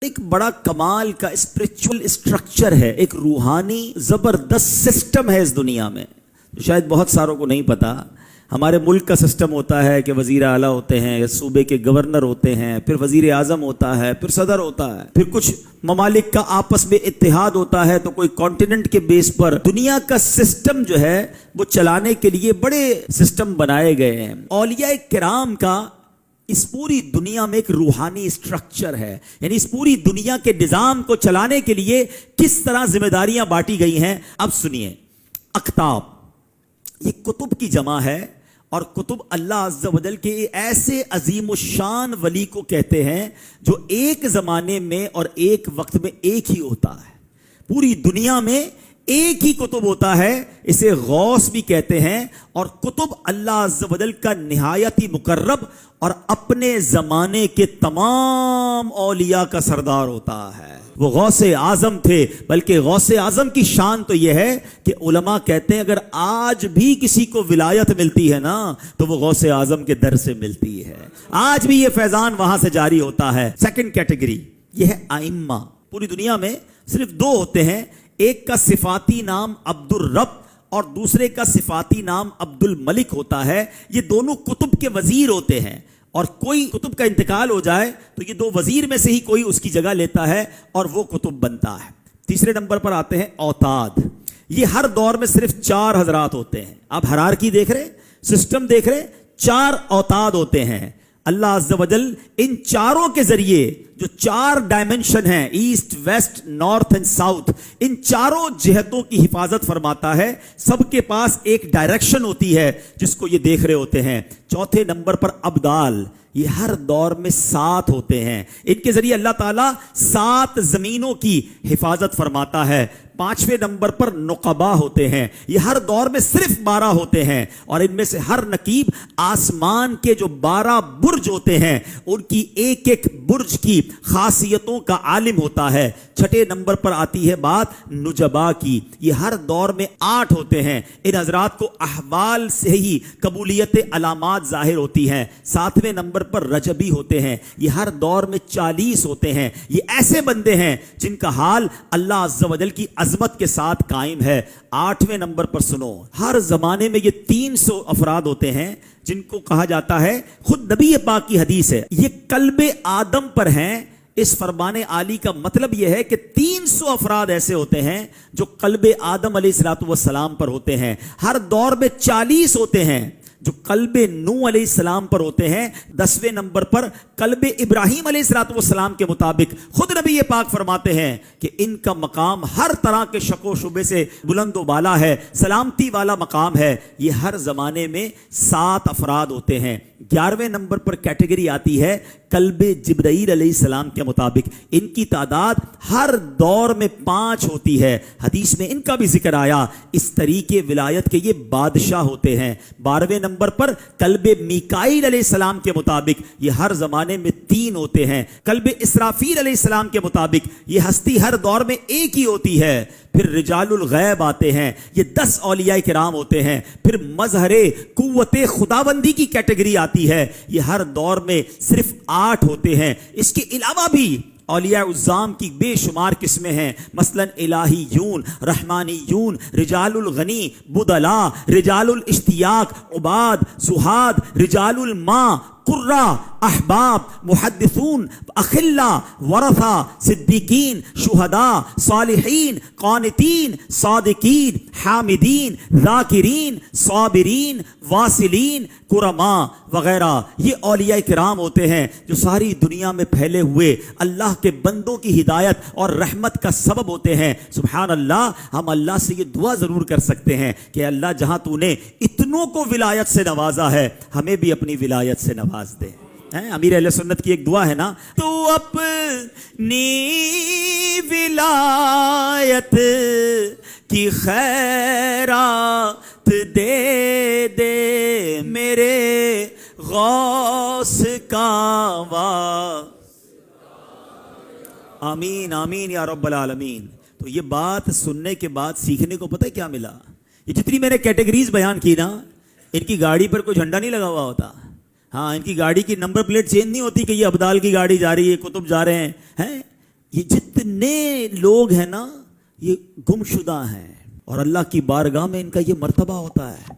ایک بڑا کمال کا اسپرچول اسٹرکچر ہے، ایک روحانی زبردست سسٹم ہے اس دنیا میں. شاید بہت ساروں کو نہیں پتا. ہمارے ملک کا سسٹم ہوتا ہے کہ وزیر اعلیٰ ہوتے ہیں، صوبے کے گورنر ہوتے ہیں، پھر وزیر اعظم ہوتا ہے، پھر صدر ہوتا ہے، پھر کچھ ممالک کا آپس میں اتحاد ہوتا ہے تو کوئی کانٹیننٹ کے بیس پر. دنیا کا سسٹم جو ہے وہ چلانے کے لیے بڑے سسٹم بنائے گئے ہیں. اولیاء کرام کا اس پوری دنیا میں ایک روحانی اسٹرکچر ہے، یعنی اس پوری دنیا کے نظام کو چلانے کے لیے کس طرح ذمہ داریاں بانٹی گئی ہیں. اب سنیے، اقطاب یہ کتب کی جمع ہے، اور کتب اللہ عز و جل کے ایسے عظیم الشان ولی کو کہتے ہیں جو ایک زمانے میں اور ایک وقت میں ایک ہی ہوتا ہے. پوری دنیا میں ایک ہی کتب ہوتا ہے، اسے غوث بھی کہتے ہیں. اور کتب اللہ عز و جل کا نہایت ہی مقرب اور اپنے زمانے کے تمام اولیاء کا سردار ہوتا ہے. وہ غوث اعظم تھے، بلکہ غوث اعظم کی شان تو یہ ہے کہ علماء کہتے ہیں اگر آج بھی کسی کو ولایت ملتی ہے نا تو وہ غوث اعظم کے در سے ملتی ہے. آج بھی یہ فیضان وہاں سے جاری ہوتا ہے. سیکنڈ کیٹیگری یہ ہے ائمہ. پوری دنیا میں صرف دو ہوتے ہیں، ایک کا صفاتی نام عبد الرب اور دوسرے کا صفاتی نام عبد الملک ہوتا ہے. یہ دونوں کتب کے وزیر ہوتے ہیں، اور کوئی کتب کا انتقال ہو جائے تو یہ دو وزیر میں سے ہی کوئی اس کی جگہ لیتا ہے اور وہ کتب بنتا ہے. تیسرے نمبر پر آتے ہیں اوتاد. یہ ہر دور میں صرف 4 حضرات ہوتے ہیں. آپ ہرارکی دیکھ رہے، سسٹم دیکھ رہے، 4 اوتاد ہوتے ہیں. اللہ عز و جل ان چاروں کے ذریعے جو 4 ڈائمنشن ہیں، east west north and south, ان چاروں جہتوں کی حفاظت فرماتا ہے. سب کے پاس ایک ڈائریکشن ہوتی ہے جس کو یہ دیکھ رہے ہوتے ہیں. چوتھے نمبر پر ابدال. یہ ہر دور میں 7 ہوتے ہیں. ان کے ذریعے اللہ تعالیٰ 7 زمینوں کی حفاظت فرماتا ہے. 5ویں نمبر پر نقبا ہوتے ہیں. یہ ہر دور میں صرف 12 ہوتے ہیں، اور ان میں سے ہر نقیب آسمان کے جو 12 برج ہوتے ہیں ان کی ایک ایک برج کی خاصیتوں کا عالم ہوتا ہے. 6 نمبر پر آتی ہے بات نجبا کی. یہ ہر دور میں 8 ہوتے ہیں. ان حضرات کو احوال سے ہی قبولیت علامات ظاہر ہوتی ہیں. 7ویں نمبر پر رجبی ہوتے ہیں. یہ ہر دور میں 40 ہوتے ہیں. یہ ایسے بندے ہیں جن کا حال اللہ عز و جل کی عظمت کے ساتھ قائم ہے. 8ویں نمبر پر سنو، ہر زمانے میں یہ 300 افراد ہوتے ہیں جن کو کہا جاتا ہے، خود نبی پاک کی حدیث ہے، یہ قلب آدم پر ہیں. اس فرمان عالی کا مطلب یہ ہے کہ 300 افراد ایسے ہوتے ہیں جو قلب آدم علیہ السلام پر ہوتے ہیں. ہر دور میں 40 ہوتے ہیں جو قلب نوح علیہ السلام پر ہوتے ہیں. 10ویں نمبر پر قلب ابراہیم علیہ السلام کے مطابق خود نبی پاک فرماتے ہیں کہ ان کا مقام ہر طرح کے شک و شبے سے بلند و بالا ہے، سلامتی والا مقام ہے. یہ ہر زمانے میں 7 افراد ہوتے ہیں. 11ویں نمبر پر کیٹیگری آتی ہے قلب جبرائیل علیہ السلام کے مطابق. ان کی تعداد ہر دور میں 5 ہوتی ہے. حدیث میں ان کا بھی ذکر آیا. اس طریقے ولایت کے یہ بادشاہ ہوتے ہیں. 12ویں نمبر پر قلب میکائیل علیہ السلام کے مطابق یہ ہر زمانے میں 3 ہوتے ہیں. قلب اسرافیل علیہ السلام کے مطابق یہ ہستی ہر دور میں ایک ہی ہوتی ہے. پھر رجال الغیب آتے ہیں، یہ 10 اولیاء کرام ہوتے ہیں. پھر مظہر قوت خداوندی کی کیٹیگری آتی ہے، یہ ہر دور میں صرف 8 ہوتے ہیں. اس کے علاوہ بھی اولیاء الظام کی بے شمار قسمیں ہیں، مثلا الہیون، رحمانیون، رجال الغنی، بدلا، رجال الاشتیاق، عباد، زہاد، رجال الماء، قرہ، احباب، محدثون، اخلا، ورثہ، صدیقین، شہداء، صالحین، قانتین، صادقین، حامدین، ذاکرین، صابرین، واصلین، کرماء وغیرہ. یہ اولیاء کرام ہوتے ہیں جو ساری دنیا میں پھیلے ہوئے اللہ کے بندوں کی ہدایت اور رحمت کا سبب ہوتے ہیں. سبحان اللہ. ہم اللہ سے یہ دعا ضرور کر سکتے ہیں کہ اللہ جہاں تو نے اتنوں کو ولایت سے نوازا ہے ہمیں بھی اپنی ولایت سے نواز دے. امیر اہل سنت کی ایک دعا ہے نا، تو اپنی ولایت کی خیرات دے دے میرے غوث کا وا. آمین آمین یا رب العالمین. تو یہ بات سننے کے بعد سیکھنے کو پتہ ہے کیا ملا؟ یہ جتنی میں نے کیٹیگریز بیان کی نا، ان کی گاڑی پر کوئی جھنڈا نہیں لگا ہوا ہوتا. ہاں، ان کی گاڑی کی نمبر پلیٹ چینج نہیں ہوتی کہ یہ ابدال کی گاڑی جا رہی ہے، کتب جا رہے ہیں. یہ جتنے لوگ ہیں نا یہ گمشدہ ہیں، اور اللہ کی بارگاہ میں ان کا یہ مرتبہ ہوتا ہے۔